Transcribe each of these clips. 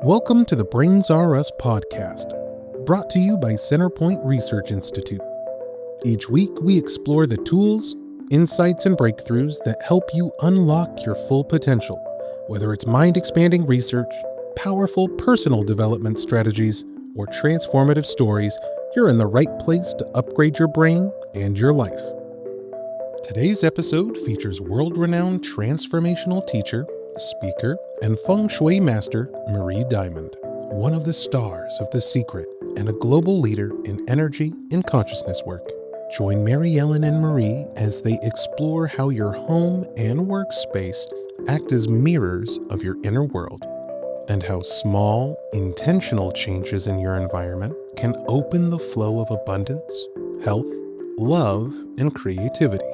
Welcome to the Brains R Us podcast, brought to you by Centerpointe Research Institute. Each week, we explore the tools, insights, and breakthroughs that help you unlock your full potential, whether it's mind-expanding research, powerful personal development strategies, or transformative stories. You're in the right place to upgrade your brain and your life. Today's episode features world-renowned transformational teacher, speaker, and Feng Shui master Marie Diamond, one of the stars of The Secret and a global leader in energy and consciousness work. Join MaryEllen and Marie as they explore how your home and workspace act as mirrors of your inner world, and how small, intentional changes in your environment can open the flow of abundance, health, love, and creativity.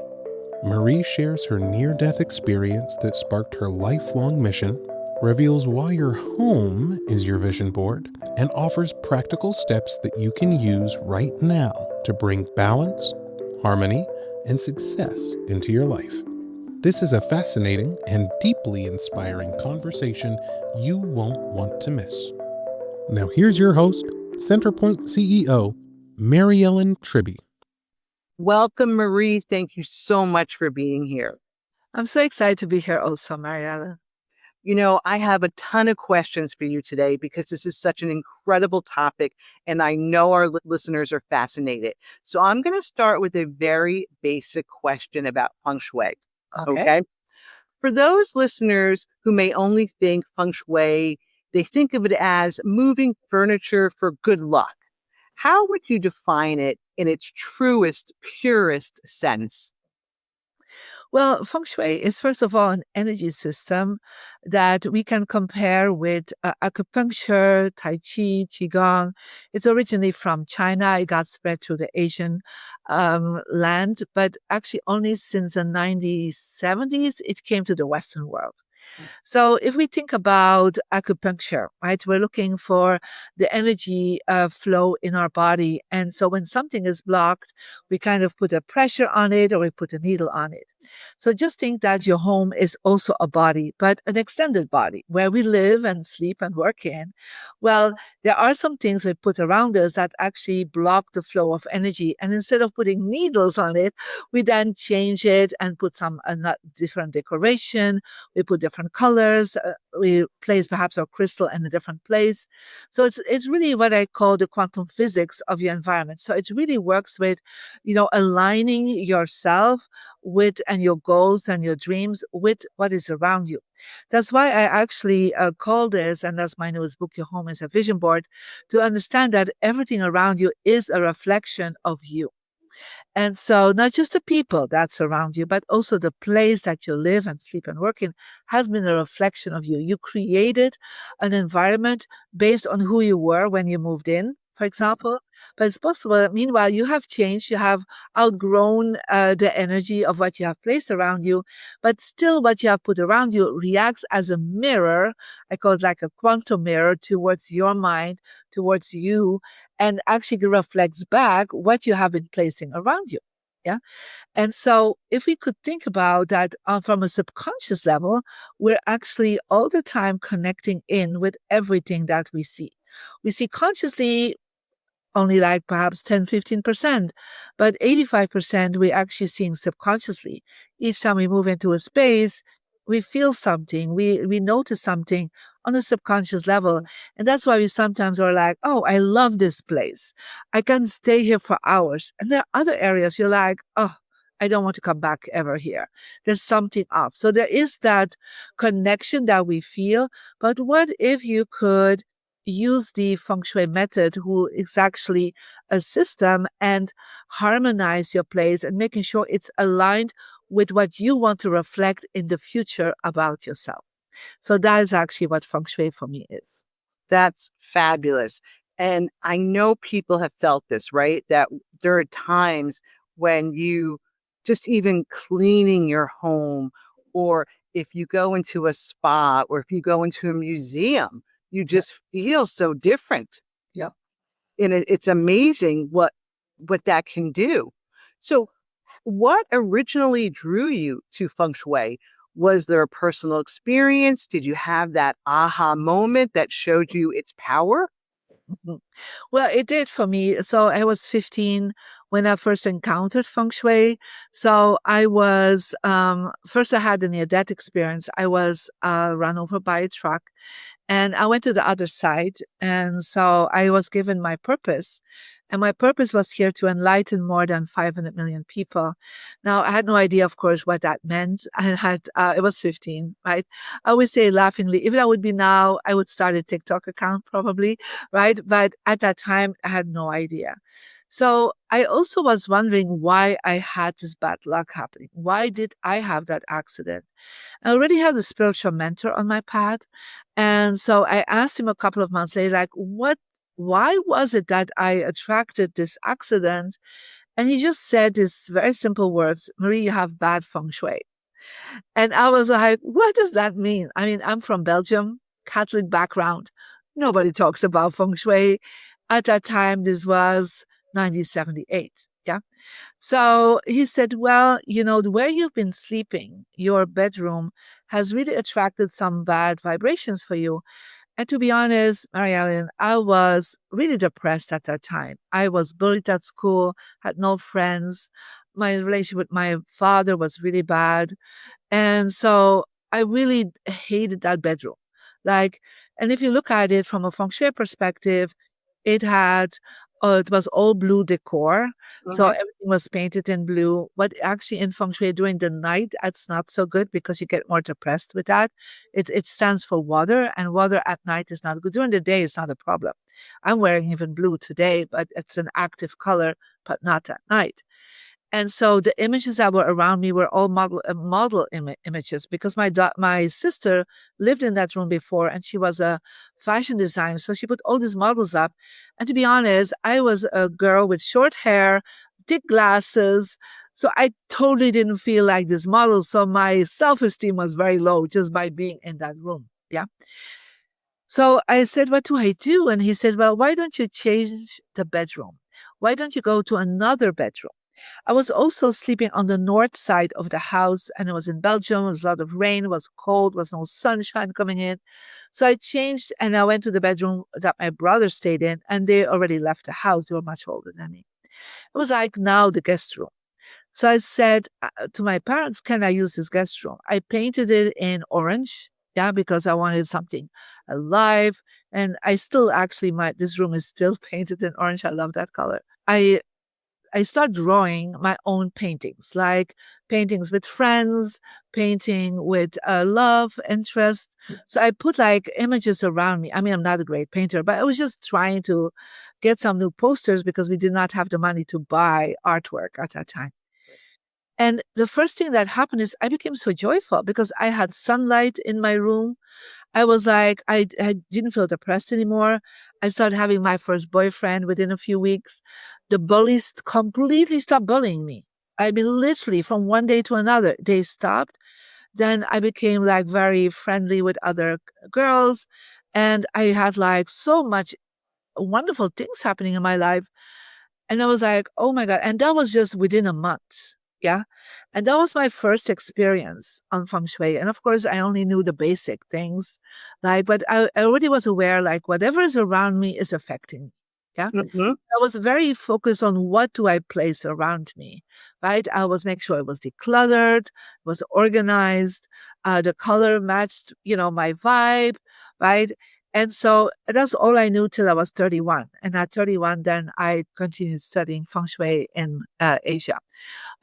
Marie shares her near-death experience that sparked her lifelong mission, reveals why your home is your vision board, and offers practical steps that you can use right now to bring balance, harmony, and success into your life. This is a fascinating and deeply inspiring conversation you won't want to miss. Now here's your host, Centerpointe CEO MaryEllen Tribby. Welcome, Marie. Thank you so much for being here. I'm so excited to be here also, MaryEllen. You know, I have a ton of questions for you today because this is such an incredible topic, and I know our listeners are fascinated. So I'm going to start with a very basic question about Feng Shui. Okay? For those listeners who may only think Feng Shui, they think of it as moving furniture for good luck. How would you define it in its truest, purest sense? Well, Feng Shui is, first of all, an energy system that we can compare with acupuncture, Tai Chi, Qigong. It's originally from China. It got spread to the Asian land, but actually only since the 1970s, it came to the Western world. So if we think about acupuncture, right, we're looking for the energy flow in our body. And so when something is blocked, we kind of put a pressure on it or we put a needle on it. So just think that your home is also a body, but an extended body where we live and sleep and work in. Well, there are some things we put around us that actually block the flow of energy. And instead of putting needles on it, we then change it and put some different decoration. We put different colors. We place perhaps our crystal in a different place. So it's really what I call the quantum physics of your environment. So it really works with, aligning yourself with and your goals and your dreams with what is around you. That's why I actually call this, and that's my newest book, Your Home is a Vision Board, to understand that everything around you is a reflection of you. And so not just the people that surround you, but also the place that you live and sleep and work in has been a reflection of you. You created an environment based on who you were when you moved in, for example. But it's possible that meanwhile you have changed, you have outgrown the energy of what you have placed around you, but still what you have put around you reacts as a mirror. I call it like a quantum mirror towards your mind, towards you, and actually reflects back what you have been placing around you. Yeah. And so if we could think about that from a subconscious level, we're actually all the time connecting in with everything that we see. We see consciously only like perhaps 10, 15%, but 85% we're actually seeing subconsciously. Each time we move into a space, we feel something, we notice something on a subconscious level. And that's why we sometimes are like, oh, I love this place. I can stay here for hours. And there are other areas you're like, oh, I don't want to come back ever here. There's something off. So there is that connection that we feel. But what if you could use the Feng Shui method, who is actually a system, and harmonize your place and making sure it's aligned with what you want to reflect in the future about yourself. So that is actually what Feng Shui for me is. That's fabulous. And I know people have felt this, right? That there are times when you just even cleaning your home, or if you go into a spa, or if you go into a museum, you just feel so different. Yeah. And it's amazing what that can do. So what originally drew you to Feng Shui? Was there a personal experience? Did you have that aha moment that showed you its power? Mhm. Well, it did for me. So I was 15 when I first encountered Feng Shui. So I was, first I had a near-death experience. I was run over by a truck and I went to the other side. And so I was given my purpose. And my purpose was here to enlighten more than 500 million people. Now, I had no idea, of course, what that meant. I was 15, right? I always say laughingly, if that would be now, I would start a TikTok account probably, right? But at that time, I had no idea. So I also was wondering why I had this bad luck happening. Why did I have that accident? I already had a spiritual mentor on my path. And so I asked him a couple of months later, like, why was it that I attracted this accident? And he just said these very simple words, Marie, you have bad feng shui. And I was like, what does that mean? I mean, I'm from Belgium, Catholic background. Nobody talks about feng shui. At that time, this was 1978. Yeah. So he said, well, where you've been sleeping, your bedroom has really attracted some bad vibrations for you. And to be honest, MaryEllen, I was really depressed at that time. I was bullied at school, had no friends. My relationship with my father was really bad. And so I really hated that bedroom. Like, and if you look at it from a feng shui perspective, it was all blue decor. So Mhm. everything was painted in blue. But actually in feng shui during the night, that's not so good because you get more depressed with that. It stands for water, and water at night is not good. During the day, it's not a problem. I'm wearing even blue today, but it's an active color, but not at night. And so the images that were around me were all images because my sister lived in that room before and she was a fashion designer. So she put all these models up. And to be honest, I was a girl with short hair, thick glasses. So I totally didn't feel like this model. So my self-esteem was very low just by being in that room. Yeah. So I said, what do I do? And he said, well, why don't you change the bedroom? Why don't you go to another bedroom? I was also sleeping on the north side of the house, and it was in Belgium. It was a lot of rain, it was cold, was no sunshine coming in. So I changed and I went to the bedroom that my brother stayed in, and they already left the house. They were much older than me. It was like now the guest room. So I said to my parents, can I use this guest room? I painted it in orange, yeah, because I wanted something alive. And I still actually, this room is still painted in orange. I love that color. I start drawing my own paintings, like paintings with friends, painting with love, interest. So I put like images around me. I mean, I'm not a great painter, but I was just trying to get some new posters because we did not have the money to buy artwork at that time. And the first thing that happened is I became so joyful because I had sunlight in my room. I was like, I didn't feel depressed anymore. I started having my first boyfriend within a few weeks. The bullies completely stopped bullying me. I mean, literally from one day to another, they stopped. Then I became like very friendly with other girls. And I had like so much wonderful things happening in my life. And I was like, oh my God. And that was just within a month. Yeah. And that was my first experience on feng shui. And of course, I only knew the basic things, like, but I already was aware, like, whatever is around me is affecting me. Yeah. Mhm. I was very focused on what do I place around me, right? I was make sure it was decluttered, was organized, the color matched, my vibe, right? And so that's all I knew till I was 31. And at 31, then I continued studying feng shui in Asia.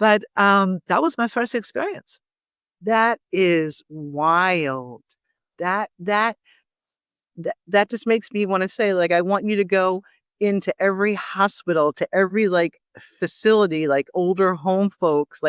But that was my first experience. That is wild. That that that just makes me want to say, like, I want you to go into every hospital, to every like facility, like older folks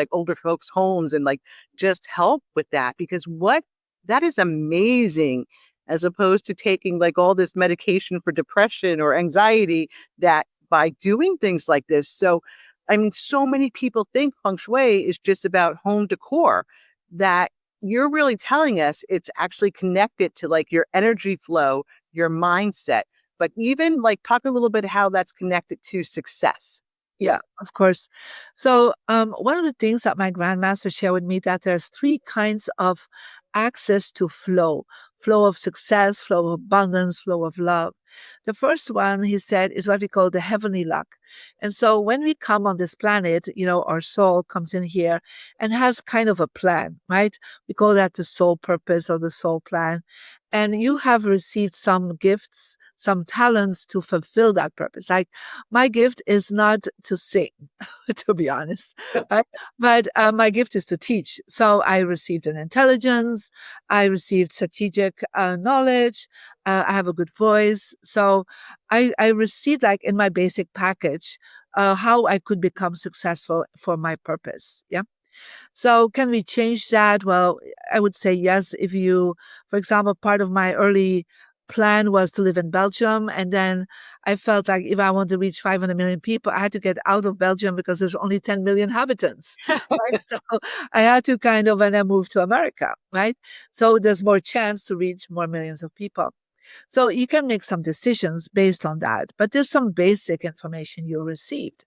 homes, and like just help with that, because what that is amazing, as opposed to taking like all this medication for depression or anxiety, that by doing things like this. So I mean, so many people think feng shui is just about home decor, that you're really telling us it's actually connected to like your energy flow, your mindset, but even like talk a little bit how that's connected to success. Yeah, of course. So one of the things that my grandmaster shared with me that there's three kinds of access to flow of success, flow of abundance, flow of love. The first one, he said, is what we call the heavenly luck. And so when we come on this planet, our soul comes in here and has kind of a plan, right? We call that the soul purpose or the soul plan. And you have received some gifts, some talents to fulfill that purpose. Like my gift is not to sing, to be honest, right? But my gift is to teach. So I received an intelligence, I received strategic knowledge, I have a good voice. So I received, like in my basic package, how I could become successful for my purpose. Yeah. So can we change that? Well, I would say yes. If you, for example, part of my early plan was to live in Belgium. And then I felt like if I want to reach 500 million people, I had to get out of Belgium because there's only 10 million inhabitants. Right? So I had to and then move to America, right? So there's more chance to reach more millions of people. So you can make some decisions based on that, but there's some basic information you received.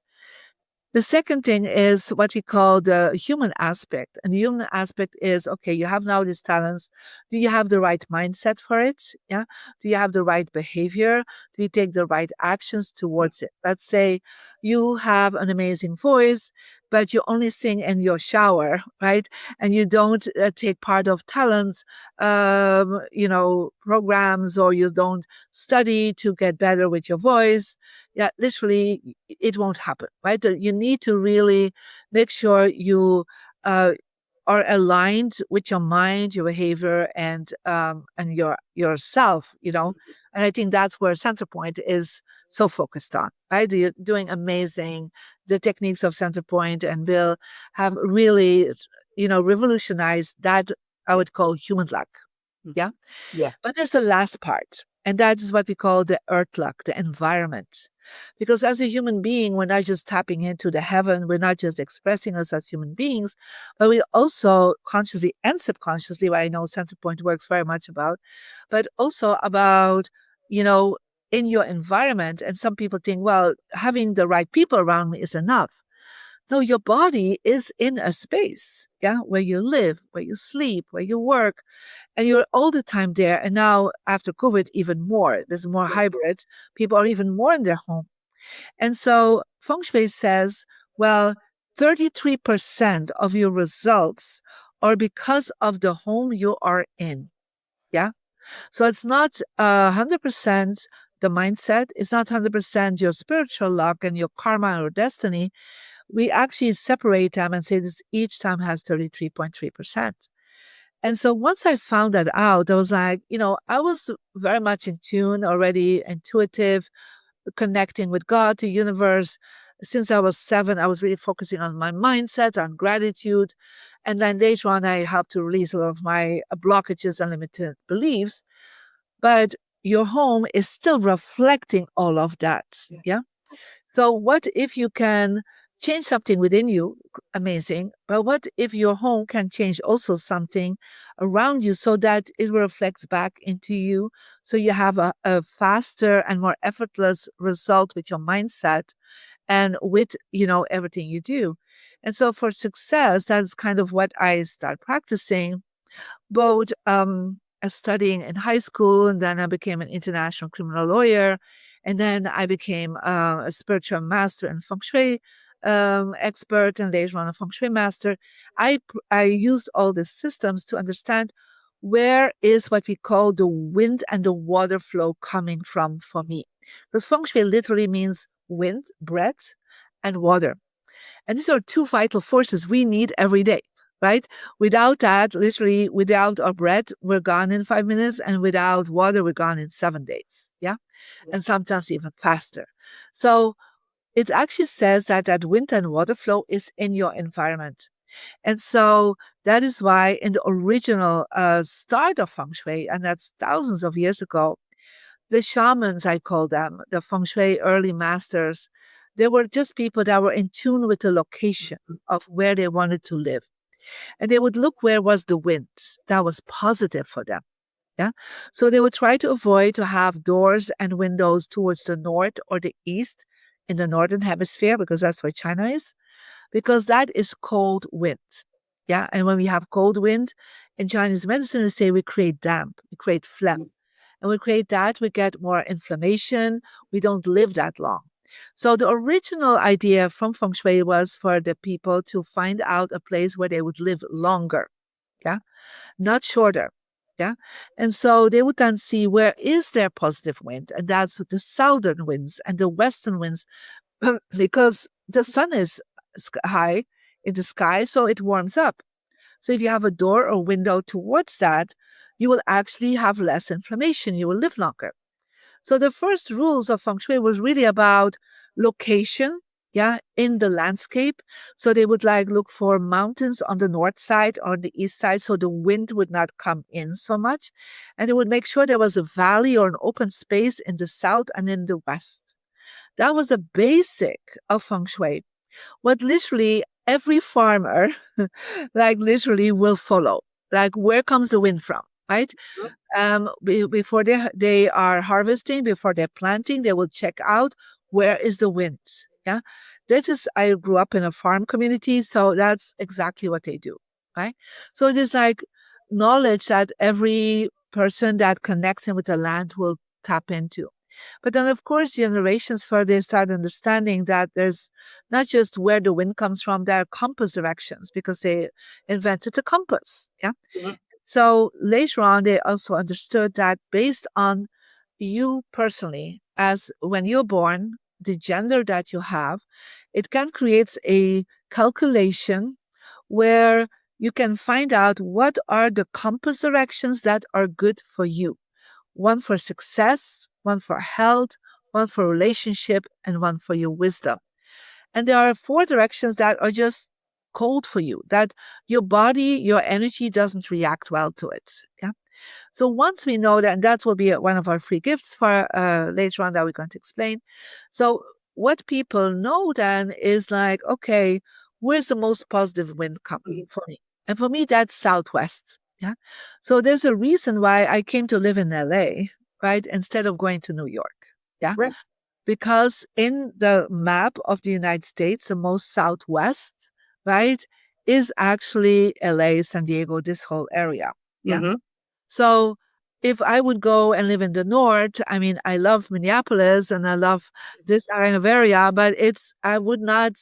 The second thing is what we call the human aspect. And the human aspect is, okay, you have now these talents. Do you have the right mindset for it? Yeah. Do you have the right behavior? Do you take the right actions towards it? Let's say you have an amazing voice, but you only sing in your shower, right? And you don't take part of talents, programs, or you don't study to get better with your voice. Yeah, literally, it won't happen, right? You need to really make sure you are aligned with your mind, your behavior, and yourself. And I think that's where Centerpointe is so focused on, right? You're doing amazing. The techniques of Centerpointe and Bill have really, revolutionized that I would call human luck. Yeah. Yes. But there's a last part, and that is what we call the earth luck, the environment. Because as a human being, we're not just tapping into the heaven, we're not just expressing us as human beings, but we also consciously and subconsciously, what I know Centerpointe works very much about, but also about, in your environment. And some people think, well, having the right people around me is enough. No, your body is in a space, yeah, where you live, where you sleep, where you work, and you're all the time there. And now after COVID, even more, there's more hybrid. People are even more in their home. And so Feng Shui says, well, 33% of your results are because of the home you are in. Yeah. So it's not 100% the mindset. It's not 100% your spiritual luck and your karma or destiny. We actually separate them and say this each time has 33.3%. And so once I found that out, I was like, I was very much in tune already, intuitive, connecting with God, the universe. Since I was 7, I was really focusing on my mindset, on gratitude. And then later on, I helped to release a lot of my blockages and limited beliefs. But your home is still reflecting all of that. Yeah. So what if you can change something within you? Amazing. But what if your home can change also something around you so that it reflects back into you? So you have a faster and more effortless result with your mindset and with, everything you do. And so for success, that's kind of what I start practicing, both studying in high school, and then I became an international criminal lawyer, and then I became a spiritual master and Feng Shui expert, and later on a Feng Shui master. I used all these systems to understand where is what we call the wind and the water flow coming from for me. Because Feng Shui literally means wind, breath, and water. And these are two vital forces we need every day, right? Without that, literally without our breath, we're gone in 5 minutes, and without water, we're gone in 7 days. Yeah. And sometimes even faster. So it actually says that wind and water flow is in your environment. And so that is why in the original start of Feng Shui, and that's thousands of years ago, the shamans, I call them, the Feng Shui early masters, they were just people that were in tune with the location of where they wanted to live. And they would look where was the wind that was positive for them. Yeah. So they would try to avoid to have doors and windows towards the north or the east, in the northern hemisphere, because that's where China is, because that is cold wind. Yeah. And when we have cold wind in Chinese medicine, we say we create damp, we create phlegm. And we create that, we get more inflammation. We don't live that long. So the original idea from Feng Shui was for the people to find out a place where they would live longer. Yeah. Not shorter. Yeah. And so they would then see where is their positive wind. And that's the southern winds and the western winds, because the sun is high in the sky, so it warms up. So if you have a door or window towards that, you will actually have less inflammation. You will live longer. So the first rules of Feng Shui was really about location, yeah, in the landscape. So they would like look for mountains on the north side or the east side, so the wind would not come in so much. And they would make sure there was a valley or an open space in the south and in the west. That was a basic of Feng Shui. What literally every farmer, like literally will follow. Like, where comes the wind from, right? Before they are harvesting, before they're planting, they will check out where is the wind. Yeah, I grew up in a farm community, so that's exactly what they do, right? So it is like knowledge that every person that connects him with the land will tap into. But then, of course, generations further start understanding that there's not just where the wind comes from, there are compass directions, because they invented a compass. Yeah. Mhm. So later on, they also understood that based on you personally, as when you're born, the gender that you have, it can create a calculation where you can find out what are the compass directions that are good for you. One for success, one for health, one for relationship, and one for your wisdom. And there are 4 directions that are just cold for you, that your body, your energy doesn't react well to it. Yeah. So once we know that, and that will be one of our free gifts for later on that we're going to explain. So what people know then is like, okay, where's the most positive wind coming for me? And for me, that's southwest. Yeah. So there's a reason why I came to live in LA, right? Instead of going to New York. Yeah. Right. Because in the map of the United States, the most southwest, right, is actually LA, San Diego, this whole area. Yeah. Mhm. So if I would go and live in the north, I mean, I love Minneapolis and I love this kind of area, but I would not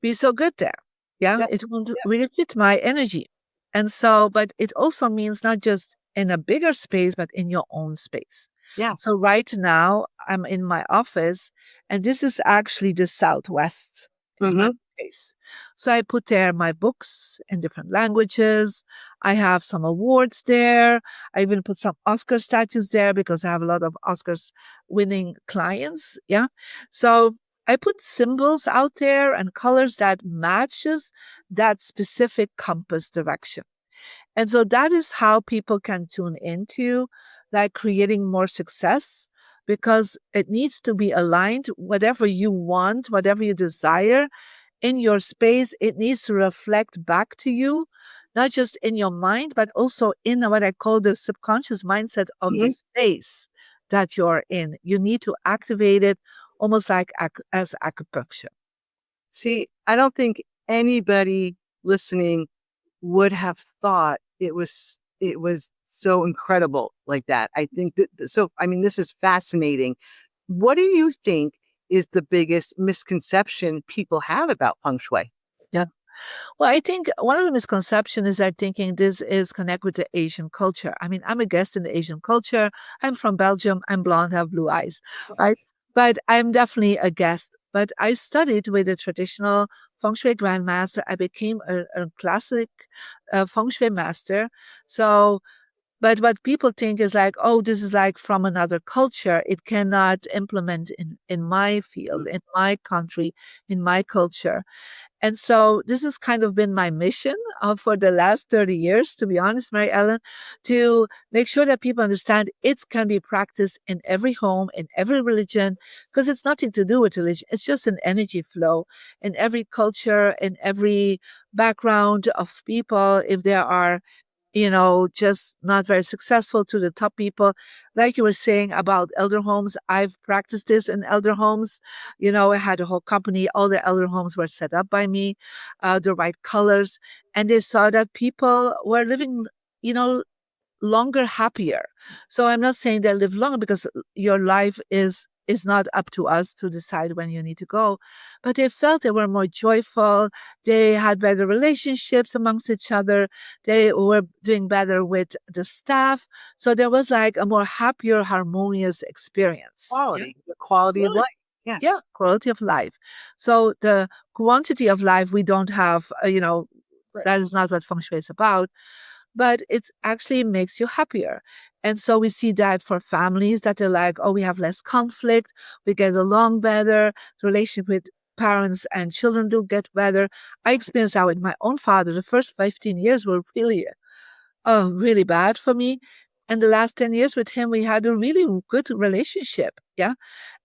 be so good there. Yeah. Yeah. It won't Yes. really fit my energy. And so, but it also means not just in a bigger space, but in your own space. Yes. So right now I'm in my office, and this is actually the Southwest is my Mhm. space. So I put there my books in different languages. I have some awards there. I even put some Oscar statues there because I have a lot of Oscars winning clients. Yeah. So I put symbols out there and colors that matches that specific compass direction. And so that is how people can tune into like creating more success, because it needs to be aligned. Whatever you want, whatever you desire in your space, it needs to reflect back to you, not just in your mind, but also in what I call the subconscious mindset of the Mhm. space that you're in. You need to activate it almost like as acupuncture. See, I don't think anybody listening would have thought it was so incredible like that. I think that so I mean, this is fascinating. What do you think is the biggest misconception people have about feng shui? Yeah. Well, I think one of the misconceptions is that thinking this is connect with the Asian culture. I mean, I'm a guest in the Asian culture. I'm from Belgium. I'm blonde, have blue eyes, right? But I'm definitely a guest. But I studied with a traditional feng shui grandmaster. I became a classic feng shui master. So, but what people think is like, oh, this is like from another culture. It cannot implement in my field, in my country, in my culture. And so this has kind of been my mission for the last 30 years, to be honest, MaryEllen, to make sure that people understand it can be practiced in every home, in every religion, because it's nothing to do with religion. It's just an energy flow in every culture, in every background of people. If there are just not very successful, to the top people. Like you were saying about elder homes, I've practiced this in elder homes. I had a whole company. All the elder homes were set up by me, the right colors. And they saw that people were living, you know, longer, happier. So I'm not saying they live longer, because your life is not up to us to decide when you need to go. But they felt they were more joyful. They had better relationships amongst each other. They were doing better with the staff. So there was like a more happier, harmonious experience. The quality of Really? life. Yeah, Yes. quality of life. So the quantity of life we don't have, Right. that is not what Feng Shui is about, but it actually makes you happier. And so we see that for families, that they're like, oh, we have less conflict, we get along better, the relationship with parents and children do get better. I experienced that with my own father. The first 15 years were really bad for me. And the last 10 years with him, we had a really good relationship. Yeah.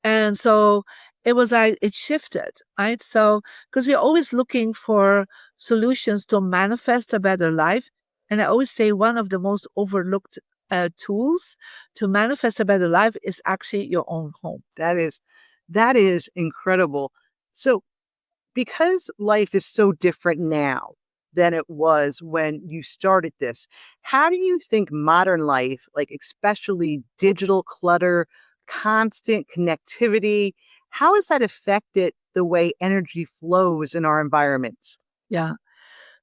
And so it was like it shifted, right? So, because we're always looking for solutions to manifest a better life. And I always say one of the most overlooked tools to manifest a better life is actually your own home. That is incredible. So, because life is so different now than it was when you started this, how do you think modern life, like especially digital clutter, constant connectivity, how has that affected the way energy flows in our environments? Yeah.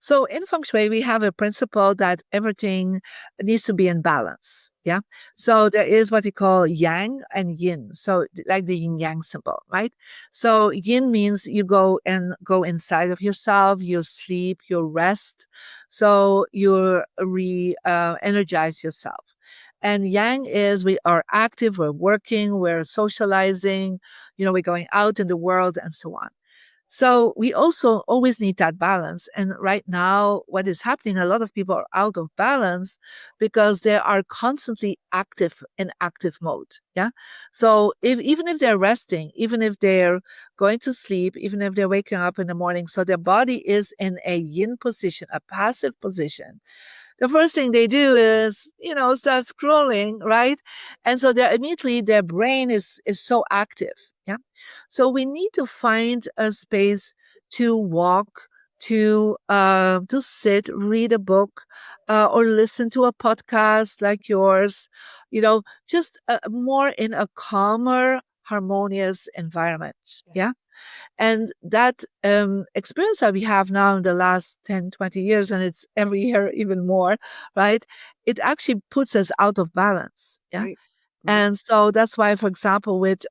So in Feng Shui, we have a principle that everything needs to be in balance. Yeah. So there is what we call yang and yin. So like the yin yang symbol, right? So yin means you go inside of yourself, you sleep, you rest. So you energize yourself. And yang is we are active, we're working, we're socializing, we're going out in the world and so on. So we also always need that balance. And right now, what is happening, a lot of people are out of balance because they are constantly active in active mode. Yeah. So even if they're resting, even if they're going to sleep, even if they're waking up in the morning, so their body is in a yin position, a passive position, the first thing they do is, start scrolling, right? And so they're immediately their brain is so active. Yeah. So we need to find a space to walk, to sit, read a book, or listen to a podcast like yours, just more in a calmer, harmonious environment. Yeah. And that experience that we have now in the last 10, 20 years, and it's every year even more, right? It actually puts us out of balance. Yeah. Right. And so that's why, for example, with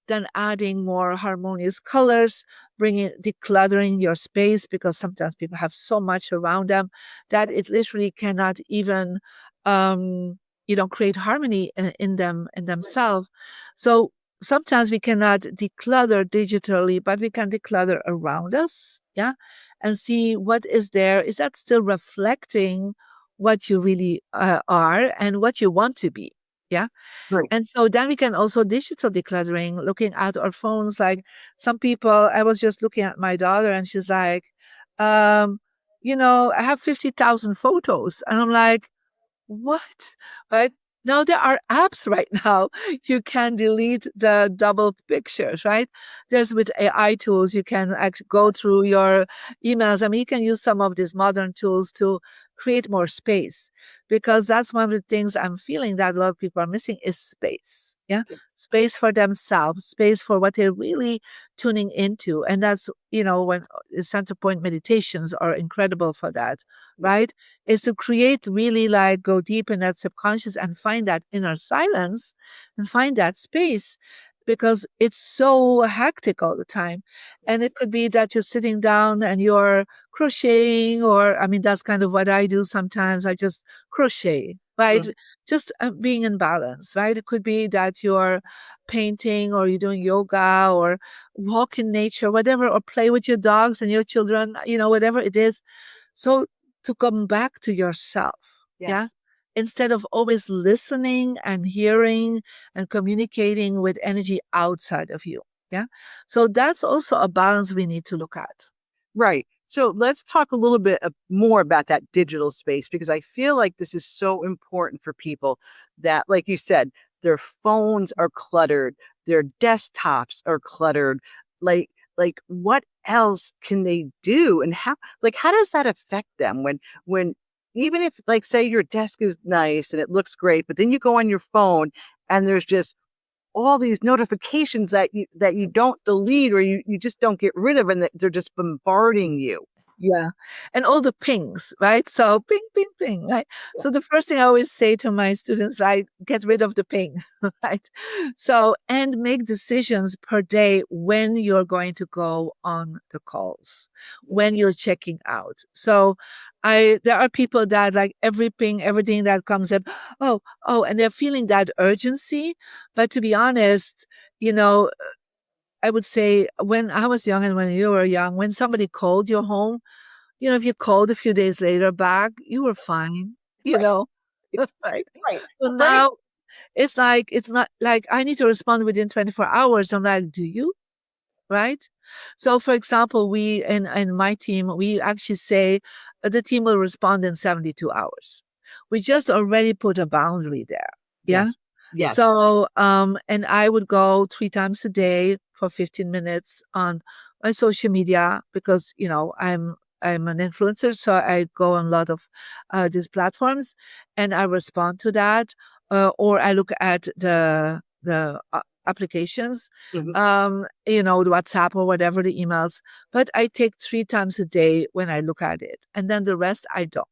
then adding more harmonious colors, decluttering your space, because sometimes people have so much around them that it literally cannot even, create harmony in themselves. So sometimes we cannot declutter digitally, but we can declutter around us. Yeah. And see what is there. Is that still reflecting what you really are and what you want to be? Yeah. Right. And so then we can also digital decluttering, looking at our phones. Like some people, I was just looking at my daughter and she's like, I have 50,000 photos. And I'm like, what? Right? Now there are apps right now. You can delete the double pictures, right? There's with AI tools, you can actually go through your emails. I mean, you can use some of these modern tools to create more space, because that's one of the things I'm feeling that a lot of people are missing is space. Yeah. Yes. Space for themselves, space for what they're really tuning into. And that's, when Centerpointe meditations are incredible for that, right? Is to create really like go deep in that subconscious and find that inner silence and find that space, because it's so hectic all the time. And it could be that you're sitting down and you're crocheting, or I mean, that's kind of what I do sometimes. I just crochet, right? Just being in balance, right? It could be that you're painting or you're doing yoga or walk in nature, whatever, or play with your dogs and your children, whatever it is. So to come back to yourself. Yes. Yeah. Instead of always listening and hearing and communicating with energy outside of you. Yeah. So that's also a balance we need to look at. Right. So let's talk a little bit more about that digital space, because I feel like this is so important for people that, like you said, their phones are cluttered, their desktops are cluttered. Like what else can they do, and how does that affect them when even if, like, say your desk is nice and it looks great, but then you go on your phone and there's just all these notifications that you don't delete, or you just don't get rid of, and that they're just bombarding you. Yeah. And all the pings, right? So ping, ping, ping, right? Yeah. So the first thing I always say to my students, like, get rid of the ping, right? So, and make decisions per day when you're going to go on the calls, when you're checking out. So there are people that like every ping, everything that comes up, oh, and they're feeling that urgency. But to be honest, you know, I would say when I was young and when you were young, when somebody called your home, if you called a few days later back, you were fine, you Right. know? Right? Right. So Right. now it's not like I need to respond within 24 hours. I'm like, do you? Right? So for example, we in my team, we actually say the team will respond in 72 hours. We just already put a boundary there. Yeah. Yes. Yes. So, and I would go 3 times a day for 15 minutes on my social media because, I'm an influencer. So I go on a lot of these platforms and I respond to that. Or I look at the applications, Mhm. the WhatsApp or whatever, the emails, but I take 3 times a day when I look at it. And then the rest I don't.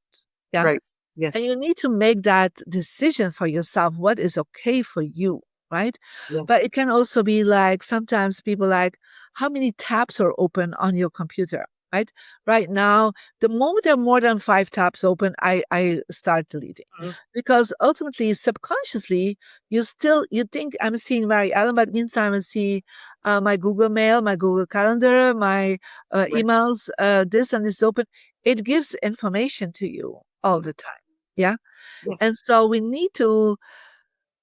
Yeah. Right. And Yes. you need to make that decision for yourself, what is okay for you, right? Yeah. But it can also be like sometimes people like, how many tabs are open on your computer, right? Right now, the moment there are more than 5 tabs open, I start deleting. Mhm. Because ultimately, subconsciously, you think I'm seeing MaryEllen, but meantime I see my Google Mail, my Google Calendar, my Right. emails, this and this open. It gives information to you all the time. Yeah. Yes. And so we need to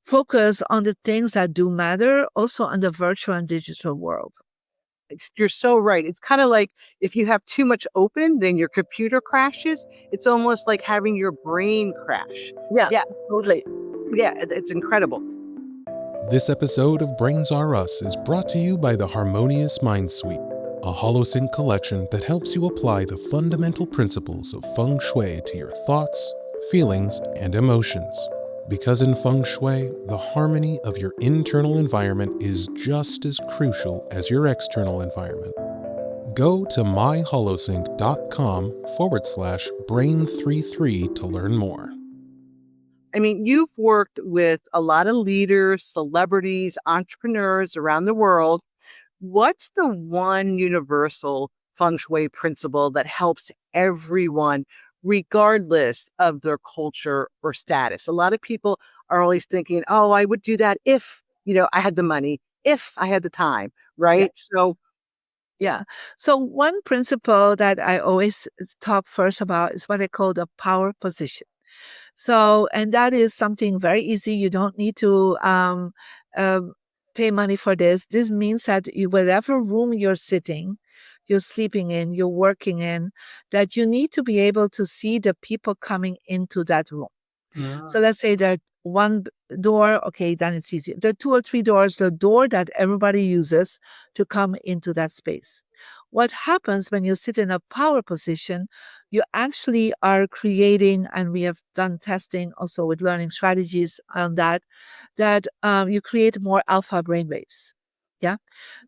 focus on the things that do matter also in the virtual and digital world. You're so right. It's kind of like if you have too much open, then your computer crashes. It's almost like having your brain crash. Yeah, Yeah. totally. Yeah. It's incredible. This episode of Brains Are Us is brought to you by the Harmonious Mind Suite, a holosync collection that helps you apply the fundamental principles of Feng Shui to your thoughts, feelings, and emotions. Because in Feng Shui, the harmony of your internal environment is just as crucial as your external environment. Go to myholosync.com/brain33 to learn more. I mean, you've worked with a lot of leaders, celebrities, entrepreneurs around the world. What's the one universal feng shui principle that helps everyone, regardless of their culture or status? A lot of people are always thinking, oh, I would do that if, I had the money, if I had the time, Yeah. right? So, Yeah. So one principle that I always talk first about is what I call the power position. So, and that is something very easy. You don't need to um, pay money for this. This means that whatever room you're sitting, you're sleeping in, you're working in, that you need to be able to see the people coming into that room. So let's say that one door, okay, then it's easy. There are 2 or 3 doors, the door that everybody uses to come into that space. What happens when you sit in a power position, you actually are creating, and we have done testing also with learning strategies on that you create more alpha brainwaves. Yeah.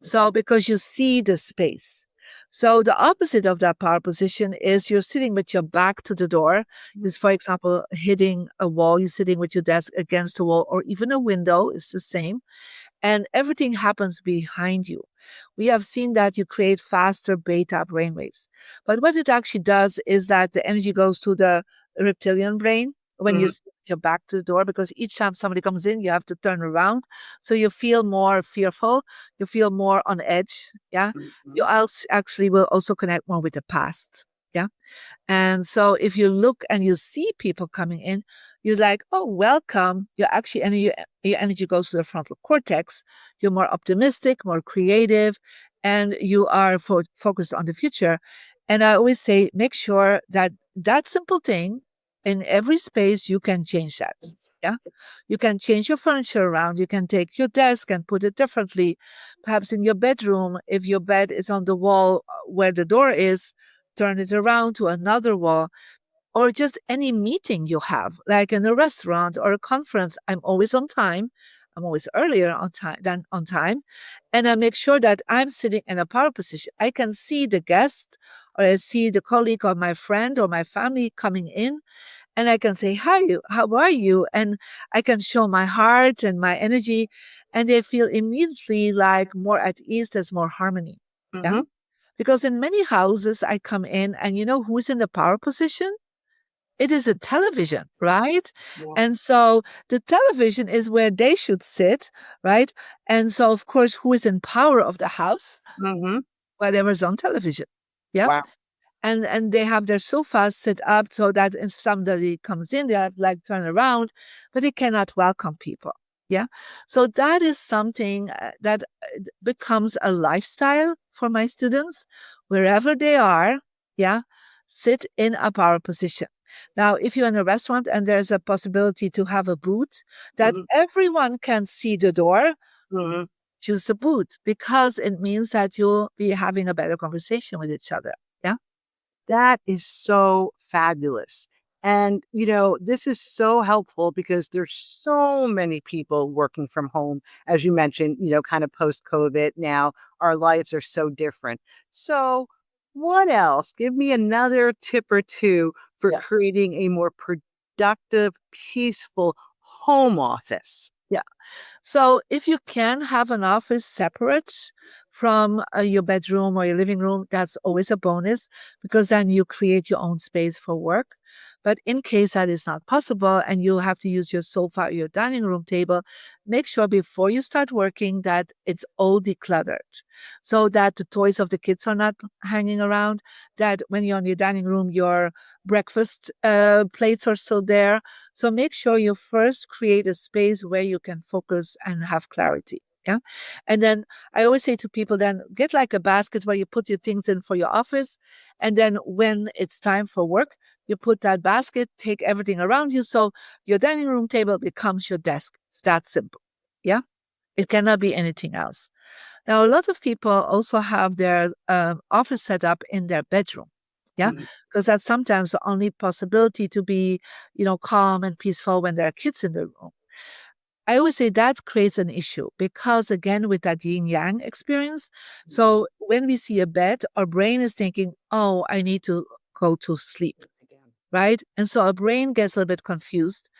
So because you see the space. So the opposite of that power position is you're sitting with your back to the door. Is, for example, hitting a wall. You're sitting with your desk against a wall or even a window. It's the same. And everything happens behind you. We have seen that you create faster beta brainwaves. But what it actually does is that the energy goes to the reptilian brain when you mhm, sit with your back to the door, because each time somebody comes in, you have to turn around. So you feel more fearful. You feel more on edge. Yeah. You mhm. actually will also connect more with the past. Yeah. And so if you look and you see people coming in, you're like, oh, welcome. Your energy goes to the frontal cortex. You're more optimistic, more creative, and you are focused on the future. And I always say, make sure that that simple thing in every space, you can change that. Yeah. You can change your furniture around. You can take your desk and put it differently. Perhaps in your bedroom, if your bed is on the wall where the door is, turn it around to another wall. Or just any meeting you have, like in a restaurant or a conference. I'm always on time. I'm always earlier on time than on time. And I make sure that I'm sitting in a power position. I can see the guest or I see the colleague or my friend or my family coming in, and I can say, "Hi, how are you?" And I can show my heart and my energy, and they feel immediately like more at ease. There's more harmony. Yeah. Mm-hmm. Because in many houses, I come in and you know who's in the power position? It is a television, right? Yeah. And so the television is where they should sit, right? And so, of course, who is in power of the house? Mm-hmm. Whatever's on television. Yeah. Wow. And they have their sofas set up so that if somebody comes in, they have like turn around, but they cannot welcome people. Yeah. So that is something that becomes a lifestyle for my students wherever they are. Yeah. Sit in a power position. Now, if you're in a restaurant and there's a possibility to have a booth that Mm-hmm. everyone can see the door, Mm-hmm. choose a booth because it means that you'll be having a better conversation with each other. Yeah. That is so fabulous. And, this is so helpful because there's so many people working from home, as you mentioned, kind of post COVID now, our lives are so different. So, what else? Give me another tip or two for Yeah. creating a more productive, peaceful home office. Yeah. So if you can have an office separate from your bedroom or your living room, that's always a bonus because then you create your own space for work. But in case that is not possible and you have to use your sofa or your dining room table, make sure before you start working that it's all decluttered so that the toys of the kids are not hanging around, that when you're in your dining room, your breakfast plates are still there. So make sure you first create a space where you can focus and have clarity. Yeah. And then I always say to people, then get like a basket where you put your things in for your office. And then when it's time for work, you put that basket, take everything around you. So your dining room table becomes your desk. It's that simple. Yeah. It cannot be anything else. Now, a lot of people also have their office set up in their bedroom. Yeah. Mhm. Because that's sometimes the only possibility to be, calm and peaceful when there are kids in the room. I always say that creates an issue because, again, with that yin yang experience. So when we see a bed, our brain is thinking, oh, I need to go to sleep, Again. right? And so our brain gets a little bit confused.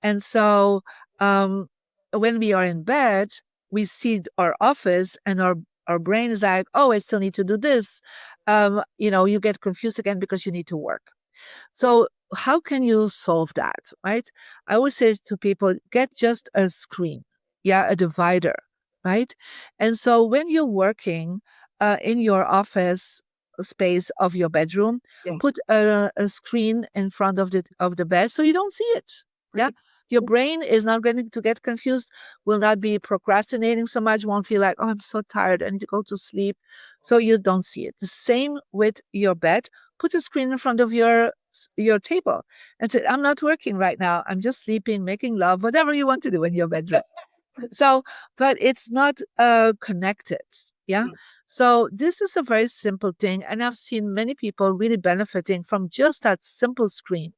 And so um, when we are in bed, we see our office and our brain is like, oh, I still need to do this. You get confused again because you need to work. So how can you solve that, right? I always say to people, get just a screen, yeah, a divider, right? And so when you're working in your office space of your bedroom, Yeah. put a screen in front of the bed so you don't see it. Yeah. Right. Your brain is not going to get confused, will not be procrastinating so much, won't feel like, oh, I'm so tired, I need to go to sleep. So you don't see it. The same with your bed. Put a screen in front of your table and say, I'm not working right now. I'm just sleeping, making love, whatever you want to do in your bedroom. So, but it's not connected. Yeah. Mm. So this is a very simple thing. And I've seen many people really benefiting from just that simple screen.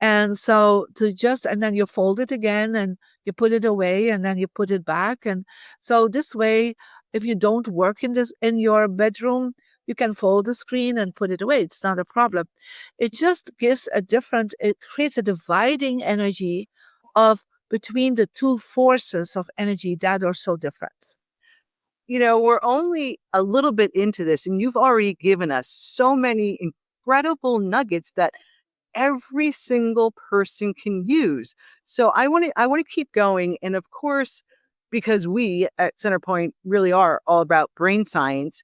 And so and then you fold it again and you put it away and then you put it back. And so this way, if you don't work in your bedroom, you can fold the screen and put it away. It's not a problem. It just it creates a dividing energy of between the two forces of energy that are so different. We're only a little bit into this, and you've already given us so many incredible nuggets that every single person can use. So I want to keep going. And of course, because we at Centerpoint really are all about brain science,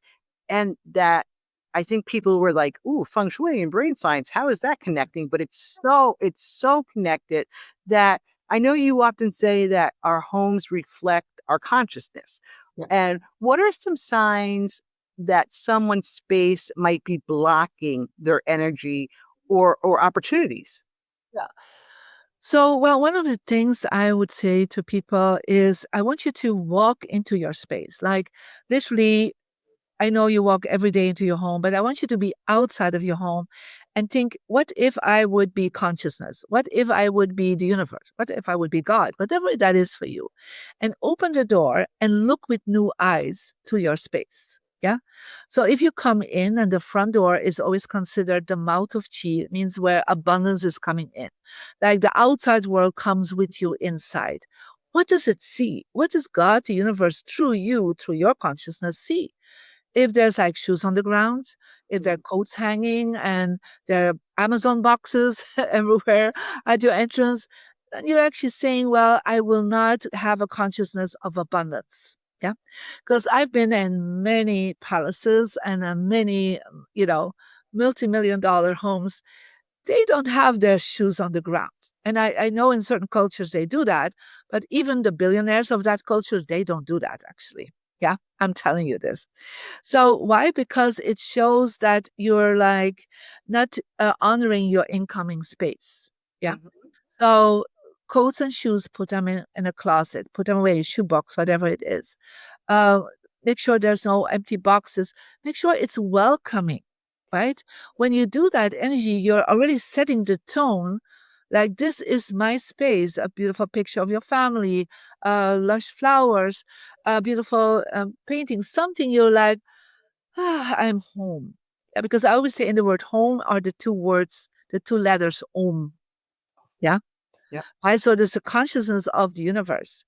and that I think people were like, ooh, feng shui and brain science, how is that connecting? But it's so connected that I know you often say that our homes reflect our consciousness. Yeah. And what are some signs that someone's space might be blocking their energy or opportunities? Yeah. So, well, one of the things I would say to people is I want you to walk into your space. Like, literally, I know you walk every day into your home, but I want you to be outside of your home and think, what if I would be consciousness? What if I would be the universe? What if I would be God? Whatever that is for you. And open the door and look with new eyes to your space. Yeah. So if you come in and the front door is always considered the mouth of chi, it means where abundance is coming in. Like the outside world comes with you inside. What does it see? What does God, the universe, through you, through your consciousness, see? If there's like shoes on the ground, if there are coats hanging and there are Amazon boxes everywhere at your entrance, then you're actually saying, well, I will not have a consciousness of abundance. Yeah. Because I've been in many palaces and many, multi-million dollar homes. They don't have their shoes on the ground. And I know in certain cultures they do that, but even the billionaires of that culture, they don't do that actually. Yeah, I'm telling you this. So why? Because it shows that you're like not honoring your incoming space. Yeah. Mhm. So coats and shoes, put them in a closet, put them away, shoebox, whatever it is. Uh, Make sure there's no empty boxes. Make sure it's welcoming, right? When you do that energy, you're already setting the tone. Like, this is my space, a beautiful picture of your family, lush flowers, a beautiful painting, something you're like, I'm home. Yeah, because I always say in the word home are the two words, the two letters om. Yeah. Yeah. Right. So there's a consciousness of the universe.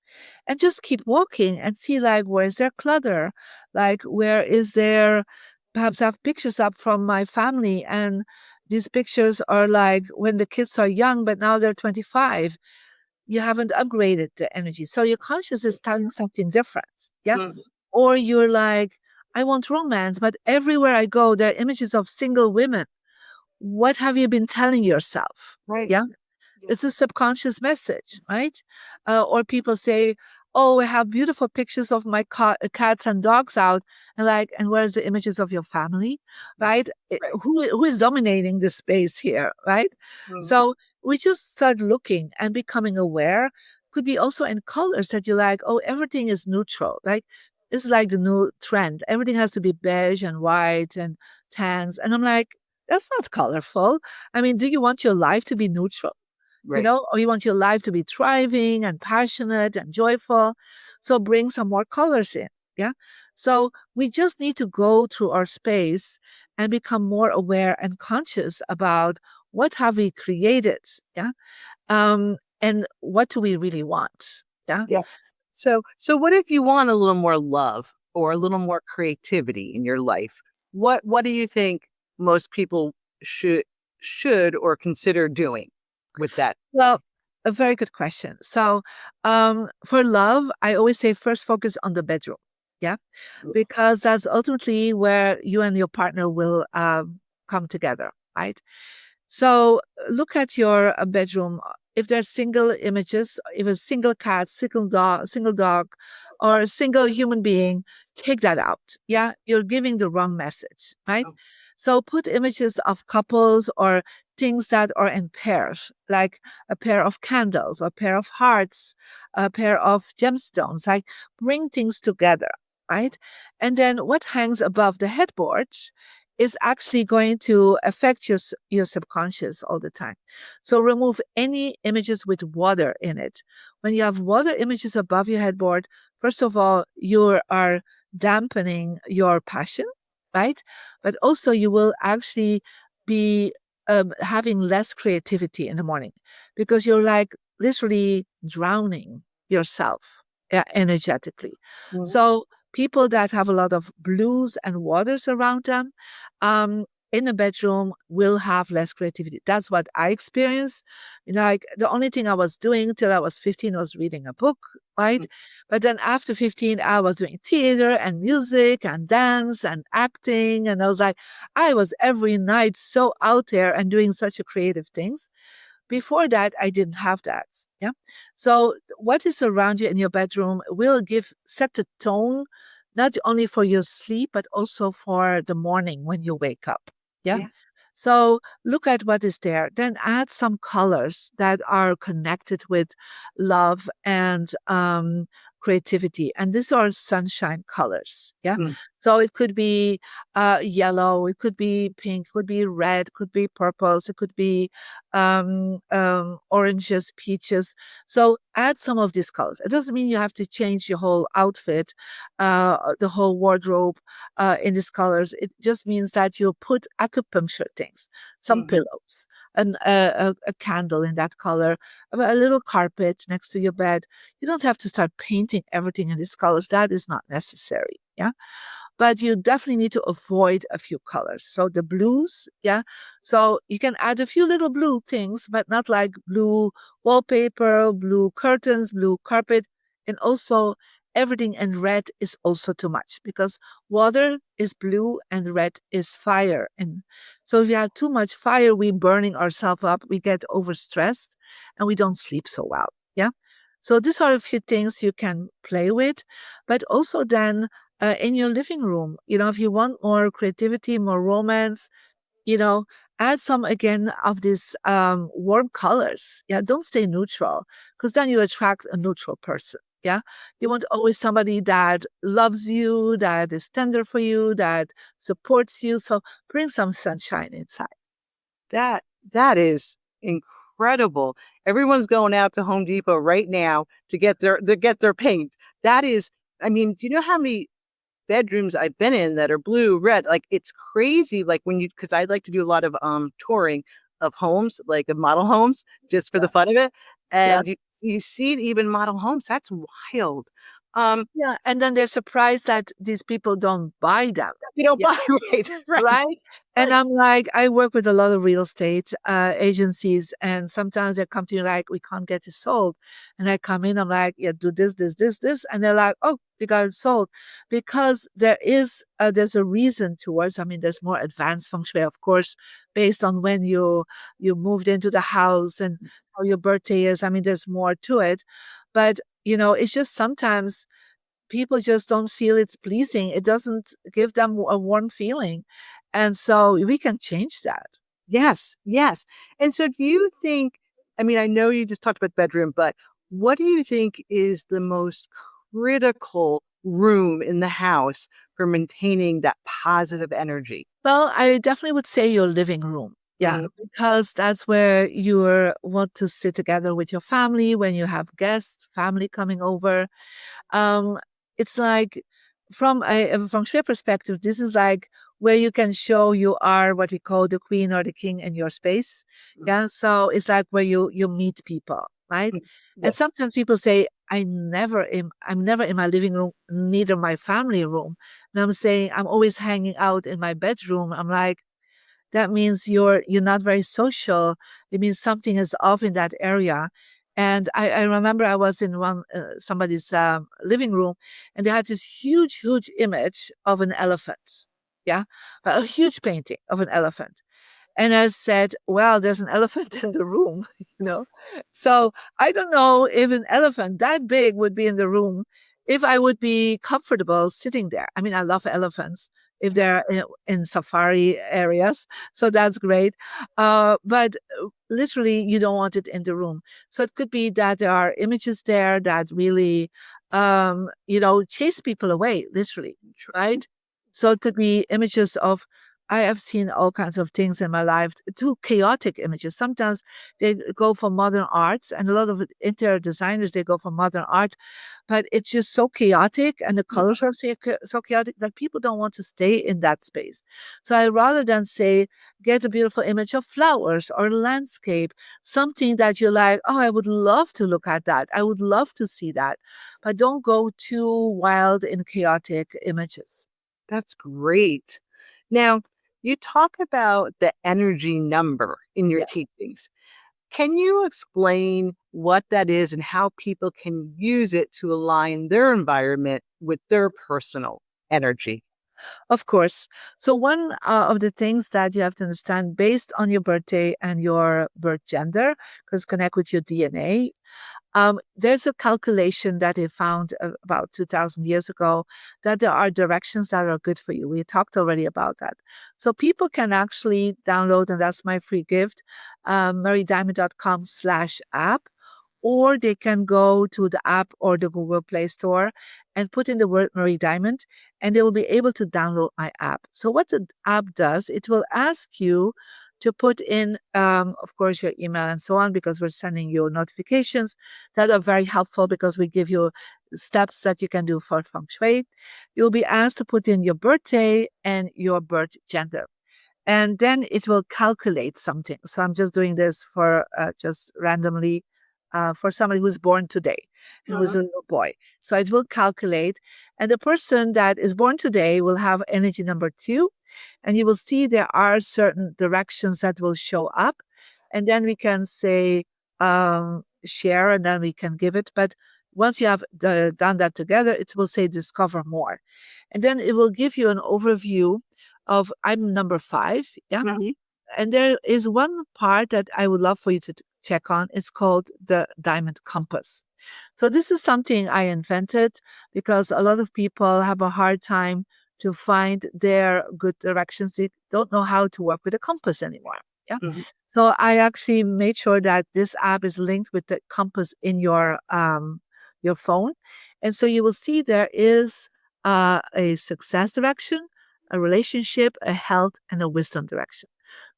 And just keep walking and see like where's there clutter? Like where is there perhaps I have pictures up from my family and these pictures are like when the kids are young, but now they're 25. You haven't upgraded the energy. So your conscious is telling something different. Yeah. Mhm. Or you're like, I want romance, but everywhere I go, there are images of single women. What have you been telling yourself? Right. Yeah. It's a subconscious message, right? Or people say, "Oh, I have beautiful pictures of my cats and dogs out," and like, and where's the images of your family, right? Right. Who is dominating the space here, right? Mhm. So we just start looking and becoming aware. Could be also in colors that you like. Oh, everything is neutral. Like it's like the new trend. Everything has to be beige and white and tans, and I'm like, that's not colorful. I mean, do you want your life to be neutral? Right. Or you want your life to be thriving and passionate and joyful. So bring some more colors in. Yeah. So we just need to go through our space and become more aware and conscious about what have we created. Yeah. And what do we really want? Yeah. Yeah. So what if you want a little more love or a little more creativity in your life? What do you think most people should or consider doing with that? Well, a very good question. So, for love, I always say first focus on the bedroom. Yeah, because that's ultimately where you and your partner will come together, right? So look at your bedroom. If there's single images, if a single cat, single dog, or a single human being, take that out. Yeah, you're giving the wrong message, right? Oh, So put images of couples or things that are in pairs, like a pair of candles, a pair of hearts, a pair of gemstones, like bring things together, right? And then what hangs above the headboard is actually going to affect your subconscious all the time. So remove any images with water in it. When you have water images above your headboard, first of all, you are dampening your passion, right? But also you will actually be having less creativity in the morning because you're like literally drowning yourself energetically. mhm. So people that have a lot of blues and waters around them in a bedroom will have less creativity. That's what I experienced. Like the only thing I was doing till I was 15 was reading a book, right? But then after 15, I was doing theater and music and dance and acting. And I was like, I was every night so out there and doing such a creative things. Before that, I didn't have that. Yeah. So what is around you in your bedroom will set the tone not only for your sleep, but also for the morning when you wake up. Yeah. Yeah. So look at what is there. Then add some colors that are connected with love and creativity. And these are sunshine colors. Yeah. Mm. So it could be yellow, it could be pink, it could be red, it could be purples, it could be oranges, peaches. So add some of these colors. It doesn't mean you have to change your whole outfit, the whole wardrobe in these colors. It just means that you put acupuncture things, some pillows, and a candle in that color, a little carpet next to your bed. You don't have to start painting everything in these colors. That is not necessary. Yeah. But you definitely need to avoid a few colors. So the blues, yeah. So you can add a few little blue things, but not like blue wallpaper, blue curtains, blue carpet. And also everything in red is also too much because water is blue and red is fire. And so if you have too much fire, we burning ourselves up, we get overstressed and we don't sleep so well. Yeah. So these are a few things you can play with, but also then in your living room. If you want more creativity, more romance, you know, add some again of these warm colors. Yeah, don't stay neutral because then you attract a neutral person. Yeah, you want always somebody that loves you, that is tender for you, that supports you. So bring some sunshine inside. That is incredible. Everyone's going out to Home Depot right now to get their paint. That is, I mean, do you know how many bedrooms I've been in that are blue, red? Like it's crazy. Like because I like to do a lot of touring of homes, like of model homes, just for the fun of it. Yeah. And you see it even model homes. That's wild. Yeah, and then they're surprised that these people don't buy them. You don't Yeah. buy right, right. Right? And I'm like, I work with a lot of real estate agencies, and sometimes they come to me like, we can't get it sold. And I come in, I'm like, yeah, do this, this, this, this. And they're like, oh, we got it sold. Because there's a reason towards, I mean, there's more advanced feng shui, of course, based on when you moved into the house and how your birthday is. I mean, there's more to it. But, it's just sometimes people just don't feel it's pleasing. It doesn't give them a warm feeling. And so we can change that. Yes, yes. And so do you think, I mean, I know you just talked about bedroom, but what do you think is the most critical room in the house for maintaining that positive energy? Well, I definitely would say your living room. Yeah, because that's where you want to sit together with your family when you have guests, family coming over. Um, it's like from a feng shui perspective, this is like where you can show you are what we call the queen or the king in your space. Yeah. So it's like where you meet people, right? And Yes. sometimes people say, I'm never in my living room, neither my family room. And I'm saying I'm always hanging out in my bedroom. I'm like, that means you're not very social. It means something is off in that area. And I remember I was in somebody's living room, and they had this huge, huge image of an elephant. Yeah, a huge painting of an elephant. And I said, well, there's an elephant in the room, you know? So I don't know if an elephant that big would be in the room, if I would be comfortable sitting there. I mean, I love elephants if they're in safari areas. So that's great. But literally, you don't want it in the room. So it could be that there are images there that really, chase people away, literally, right? So it could be images of I have seen all kinds of things in my life, too chaotic images. Sometimes they go for modern arts, and a lot of interior designers, they go for modern art, but it's just so chaotic and the colors are so chaotic that people don't want to stay in that space. So I rather than say, get a beautiful image of flowers or landscape, something that you're like, oh, I would love to look at that. I would love to see that. But don't go too wild in chaotic images. That's great. Now, you talk about the energy number in your Yeah. teachings. Can you explain what that is and how people can use it to align their environment with their personal energy? Of course. So one of the things that you have to understand based on your birthday and your birth gender, because connect with your DNA, There's a calculation that they found about 2,000 years ago that there are directions that are good for you. We talked already about that. So people can actually download, and that's my free gift, marydiamond.com/app, or they can go to the app or the Google Play Store and put in the word Marie Diamond, and they will be able to download my app. So what the app does, it will ask you to put in, of course, your email and so on, because we're sending you notifications that are very helpful because we give you steps that you can do for Feng Shui. You'll be asked to put in your birthday and your birth gender. And then it will calculate something. So I'm just doing this for just randomly for somebody who's born today and who's a little boy. So it will calculate. And the person that is born today will have energy number 2. And you will see there are certain directions that will show up. And then we can say share, and then we can give it. But once you have done that together, it will say discover more. And then it will give you an overview of, I'm number 5. Yeah. Mhm. And there is one part that I would love for you to check on. It's called the diamond compass. So this is something I invented because a lot of people have a hard time to find their good directions. They don't know how to work with a compass anymore. Yeah. Mhm. So I actually made sure that this app is linked with the compass in your phone. And so you will see there is a success direction, a relationship, a health, and a wisdom direction.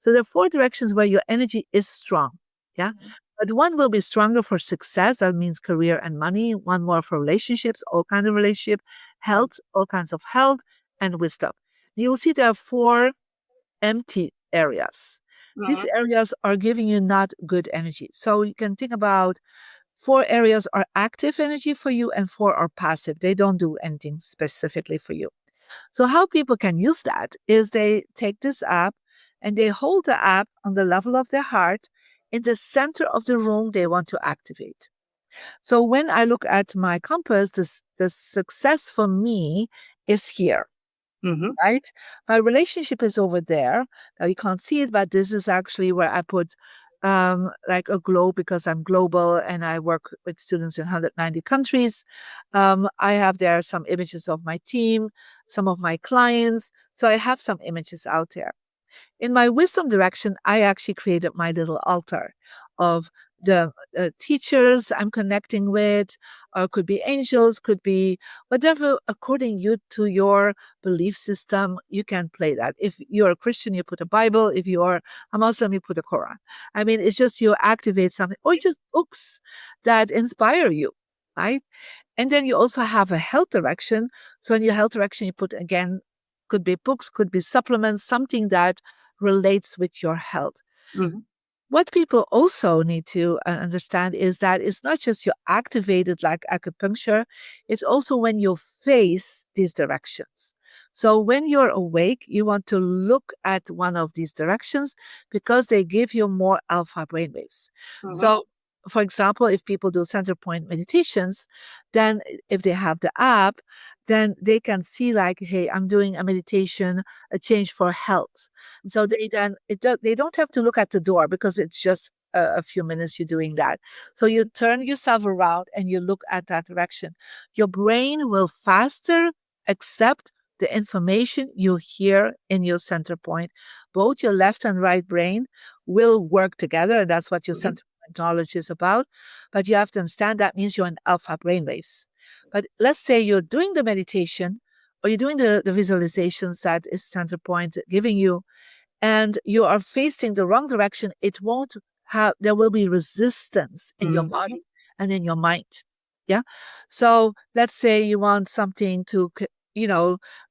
So there are 4 directions where your energy is strong. Yeah. But one will be stronger for success. That means career and money. One more for relationships, all kinds of relationship, health, all kinds of health, and wisdom. You will see there are 4 empty areas. These areas are giving you not good energy. So you can think about 4 areas are active energy for you and 4 are passive. They don't do anything specifically for you. So how people can use that is they take this app and they hold the app on the level of their heart in the center of the room they want to activate. So when I look at my compass, the success for me is here, Mhm. right? My relationship is over there. Now you can't see it, but this is actually where I put like a globe because I'm global and I work with students in 190 countries. I have there some images of my team, some of my clients. So I have some images out there. In my wisdom direction, I actually created my little altar of the teachers I'm connecting with, or could be angels, could be whatever according to your belief system. You can play that. If you're a Christian, you put a Bible. If you're a Muslim, you put a Quran. I mean, it's just you activate something, or just books that inspire you, right? And then you also have a health direction. So in your health direction, you put again, could be books, could be supplements, something that relates with your health. Mhm. What people also need to understand is that it's not just you activated like acupuncture, it's also when you face these directions. So when you're awake, you want to look at one of these directions because they give you more alpha brainwaves. Mhm. So, for example, if people do Centerpointe meditations, then if they have the app, then they can see like, hey, I'm doing a meditation, a change for health. So they don't have to look at the door because it's just a few minutes you're doing that. So you turn yourself around and you look at that direction. Your brain will faster accept the information you hear in your center point. Both your left and right brain will work together, and that's what your Mhm. center point knowledge is about. But you have to understand that means you're in alpha brainwaves. But let's say you're doing the meditation or you're doing the visualizations that is center point giving you, and you are facing the wrong direction, it won't have, there will be resistance in your Mhm. body and in your mind. Yeah. So let's say you want something to,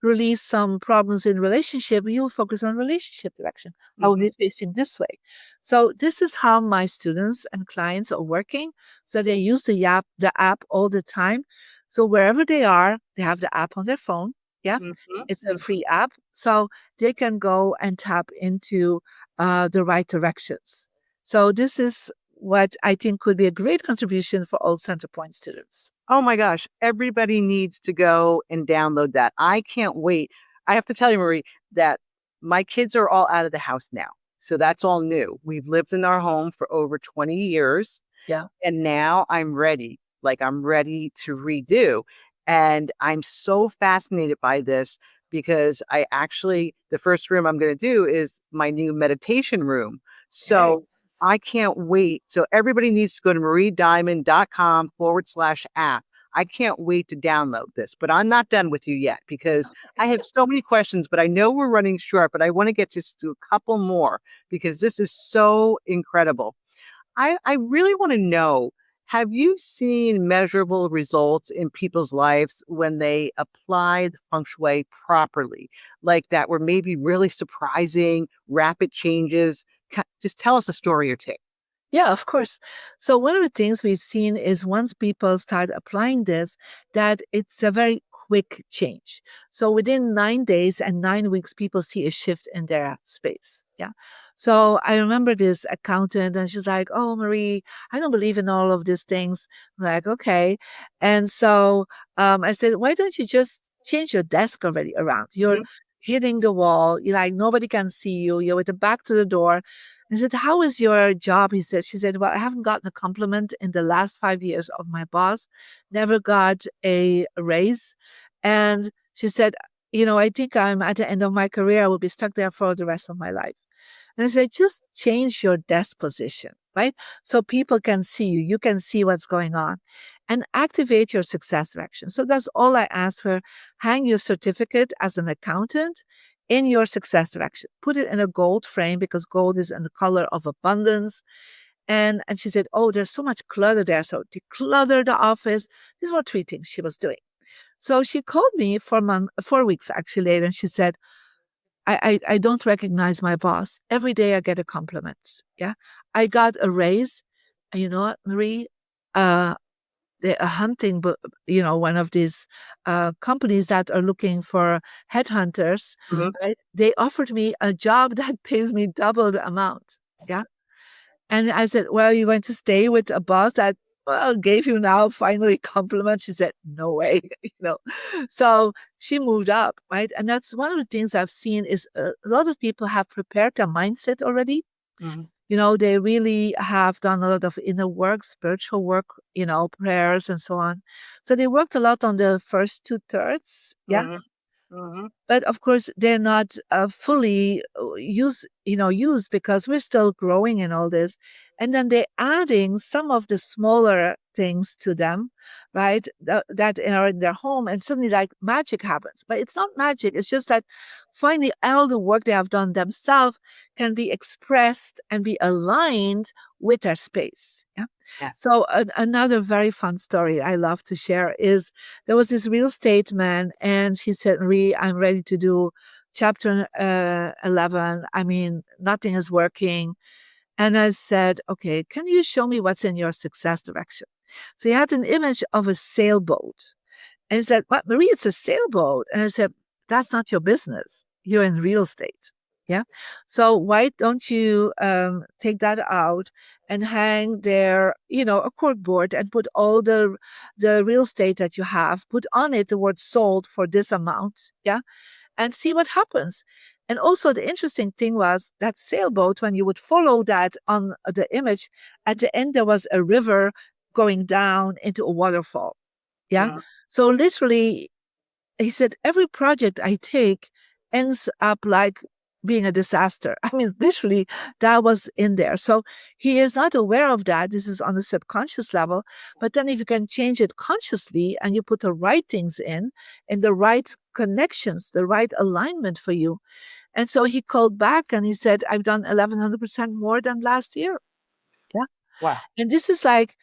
release some problems in relationship, you'll focus on relationship direction. I will be facing this way. So this is how my students and clients are working. So they use the app all the time. So wherever they are, they have the app on their phone. Yeah. Mhm. It's a free app. So they can go and tap into the right directions. So this is what I think could be a great contribution for all Centerpoint students. Oh my gosh, everybody needs to go and download that. I can't wait. I have to tell you, Marie, that my kids are all out of the house now. So that's all new. We've lived in our home for over 20 years. Yeah. And now I'm ready. Like I'm ready to redo. And I'm so fascinated by this because the first room I'm going to do is my new meditation room. So I can't wait. So everybody needs to go to mariediamond.com/app. I can't wait to download this, but I'm not done with you yet because I have so many questions, but I know we're running short, but I want to get just to a couple more because this is so incredible. I really want to know, have you seen measurable results in people's lives when they apply the feng shui properly? Like that were maybe really surprising, rapid changes? Just tell us a story or two. Yeah, of course. So one of the things we've seen is once people start applying this, that it's a very quick change. So within 9 days and 9 weeks, people see a shift in their space. Yeah. So I remember this accountant and she's like, "Oh, Marie, I don't believe in all of these things." I'm like, okay. And so I said, "Why don't you just change your desk already around? You're Mhm. hitting the wall. You're like, nobody can see you. You're with the back to the door." I said, "How is your job?" She said, "Well, I haven't gotten a compliment in the last 5 years of my boss, never got a raise." And she said, "I think I'm at the end of my career. I will be stuck there for the rest of my life." And I said, just change your desk position, right? So people can see you. You can see what's going on and activate your success direction. So that's all I asked her. Hang your certificate as an accountant in your success direction. Put it in a gold frame because gold is in the color of abundance. And she said, "Oh, there's so much clutter there. So declutter the office." These were three things she was doing. So she called me 4 weeks actually later and she said, I don't recognize my boss. Every day I get a compliment. Yeah. I got a raise. And you know what, Marie? Uh, they're hunting, but one of these companies that are looking for headhunters, Mhm. right? They offered me a job that pays me double the amount. Yeah. And I said, "Well, you're going to stay with a boss that, well, gave you now finally compliment." She said, "No way." you know. So she moved up, right? And that's one of the things I've seen is a lot of people have prepared their mindset already. Mhm. They really have done a lot of inner work, spiritual work, prayers and so on. So they worked a lot on the first two thirds. Yeah. Mhm. Mhm. But of course, they're not fully used because we're still growing in all this. And then they're adding some of the smaller things to them, right? That are in their home, and suddenly like magic happens. But it's not magic. It's just that finally all the work they have done themselves can be expressed and be aligned with their space. Yeah. Yes. So another very fun story I love to share is there was this real estate man, and he said, "Marie, I'm ready to do chapter 11. I mean, nothing is working." And I said, "Okay, can you show me what's in your success direction?" So he had an image of a sailboat. And he said, "What, Marie, it's a sailboat." And I said, "That's not your business. You're in real estate." Yeah. So why don't you take that out and hang there, a cork board and put all the real estate that you have, put on it the word sold for this amount. Yeah. And see what happens. And also the interesting thing was that sailboat, when you would follow that on the image, at the end there was a river going down into a waterfall. Yeah. Mhm. So literally, he said, every project I take ends up like being a disaster. I mean, literally, that was in there. So he is not aware of that. This is on the subconscious level. But then if you can change it consciously and you put the right things in and the right connections, the right alignment for you. And so he called back and he said, "I've done 1100% more than last year." Yeah. Wow. And this is like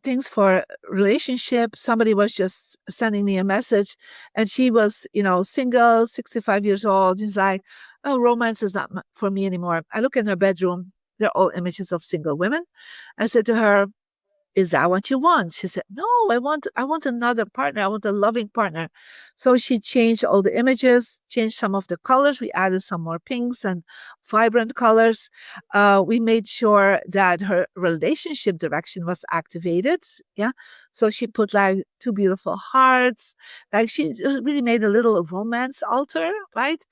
things for relationship. Somebody was just sending me a message and she was, single, 65 years old. She's like, "Oh, romance is not for me anymore." I look in her bedroom. They're all images of single women. I said to her, "Is that what you want?" She said, "No, I want another partner. I want a loving partner." So she changed all the images, changed some of the colors. We added some more pinks and vibrant colors. We made sure that her relationship direction was activated. Yeah. So she put like two beautiful hearts. Like she really made a little romance altar, right?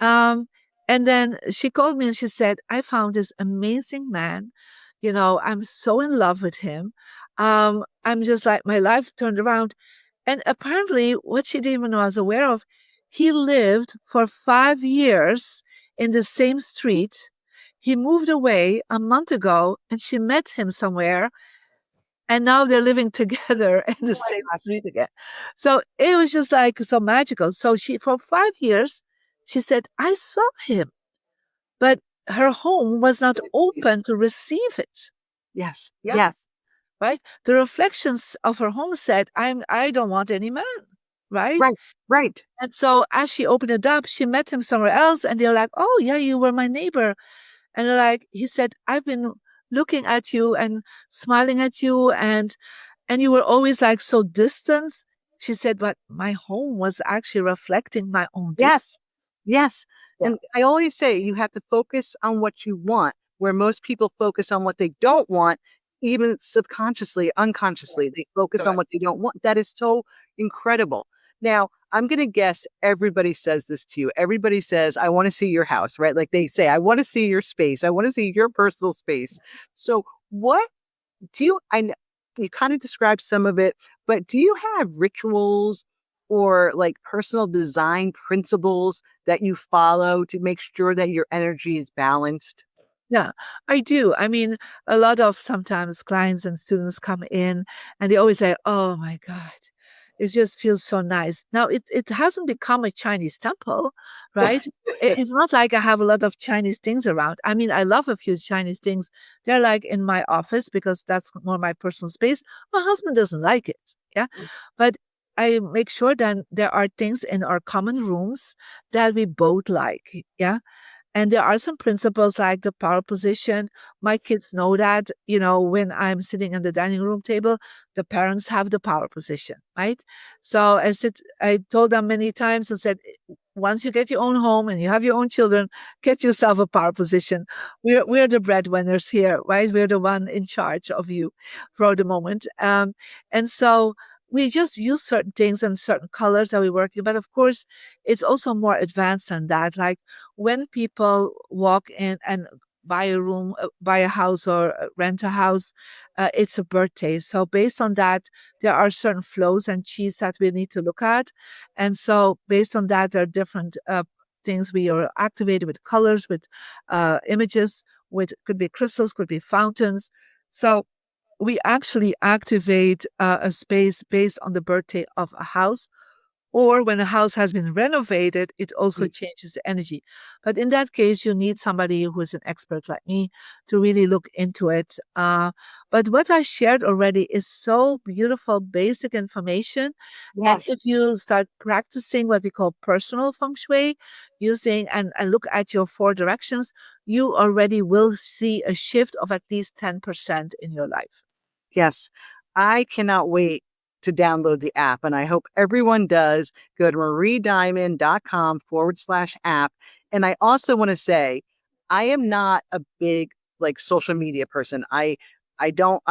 Um, and then she called me and she said, "I found this amazing man. I'm so in love with him. I'm just like, my life turned around. And apparently, what she didn't even was aware of, he lived for 5 years in the same street. He moved away a month ago, and she met him somewhere, and now they're living together in the Oh my same gosh. street again. So it was just like so magical. So for 5 years, she said, I saw him, but her home was not open to receive it. Yes. Yeah. Yes. Right. The reflections of her home said, I don't want any man. Right. Right. Right. And so as she opened it up, she met him somewhere else, and they're like, oh yeah, you were my neighbor. And they're like, he said, I've been looking at you and smiling at you, and you were always like so distant. She said, but my home was actually reflecting my own distance. Yes. Yes. Yeah. And I always say you have to focus on what you want, where most people focus on what they don't want, even subconsciously, unconsciously. They focus on Correct. what they don't want. That is so incredible. Now, I'm going to guess everybody says this to you. Everybody says, I want to see your house, right? Like they say, I want to see your space. I want to see your personal space. So, what do you, I know you kind of described some of it, but do you have rituals or like personal design principles that you follow to make sure that your energy is balanced? Yeah, I do. I mean, a lot of sometimes clients and students come in and they always say, oh my God, it just feels so nice. Now, it hasn't become a Chinese temple, right? It's not like I have a lot of Chinese things around. I mean, I love a few Chinese things. They're like in my office because that's more my personal space. My husband doesn't like it. Yeah. But I make sure that there are things in our common rooms that we both like. Yeah. And there are some principles like the power position. My kids know that, when I'm sitting at the dining room table, the parents have the power position, right? So I told them many times, I said, once you get your own home and you have your own children, get yourself a power position. We're the breadwinners here, right? We're the one in charge of you for the moment. And so we just use certain things and certain colors that we work in. But of course, it's also more advanced than that. Like when people walk in and buy a room, buy a house or rent a house, it's a birthday. So based on that, there are certain flows and cheese that we need to look at. And so based on that, there are different things we are activated with colors, with images, with could be crystals, could be fountains. So we actually activate a space based on the birthday of a house. Or when a house has been renovated, it also Mm. changes the energy. But in that case, you need somebody who is an expert like me to really look into it. But what I shared already is so beautiful, basic information. And Yes. if you start practicing what we call personal feng shui, using and look at your four directions, you already will see a shift of at least 10% in your life. Yes. I cannot wait to download the app, and I hope everyone does. Go to mariediamond.com/app. And I also want to say, I am not a big like social media person. I'm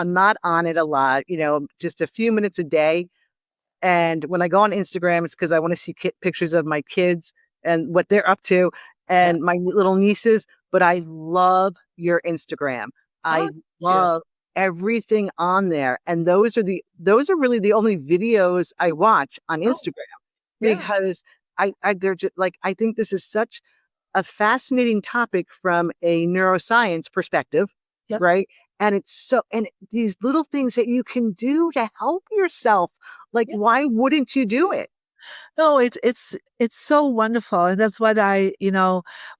not on it a lot, just a few minutes a day. And when I go on Instagram, it's because I want to see pictures of my kids and what they're up to Yeah. and my little nieces. But I love your Instagram. Oh, I thank you. love everything on there. And those are really the only videos I watch on Oh, Instagram yeah. because they're just like, I think this is such a fascinating topic from a neuroscience perspective, Yep. right? And and these little things that you can do to help yourself, like, Yeah. why wouldn't you do it? No, it's so wonderful. And that's what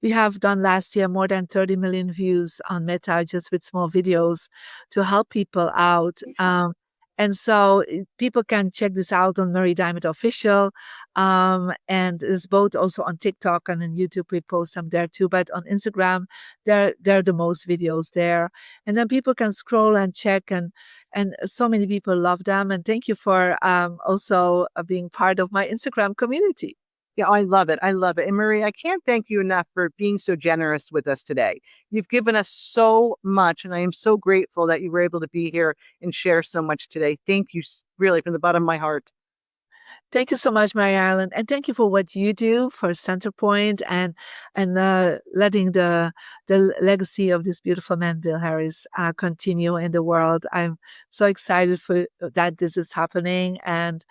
we have done last year more than 30 million views on Meta just with small videos to help people out. Yes. And so people can check this out on Mary Diamond Official. And it's both also on TikTok and on YouTube. We post them there too. But on Instagram, they're the most videos there. And then people can scroll and check and so many people love them. And thank you for also being part of my Instagram community. Yeah, I love it. I love it. And Marie, I can't thank you enough for being so generous with us today. You've given us so much, and I am so grateful that you were able to be here and share so much today. Thank you really from the bottom of my heart. Thank you so much, MaryEllen, and thank you for what you do for Centerpointe and letting the legacy of this beautiful man, Bill Harris, continue in the world. I'm so excited for that this is happening, and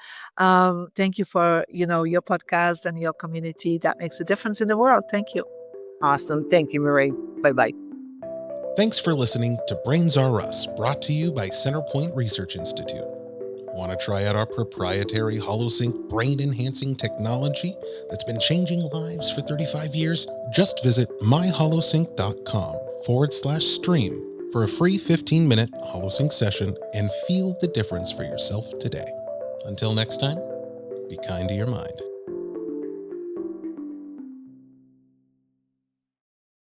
thank you for your podcast and your community that makes a difference in the world. Thank you. Awesome. Thank you, Marie. Bye-bye. Thanks for listening to Brains Are Us, brought to you by Centerpointe Research Institute. Want to try out our proprietary HoloSync brain-enhancing technology that's been changing lives for 35 years? Just visit myholosync.com/stream for a free 15-minute HoloSync session and feel the difference for yourself today. Until next time, be kind to your mind.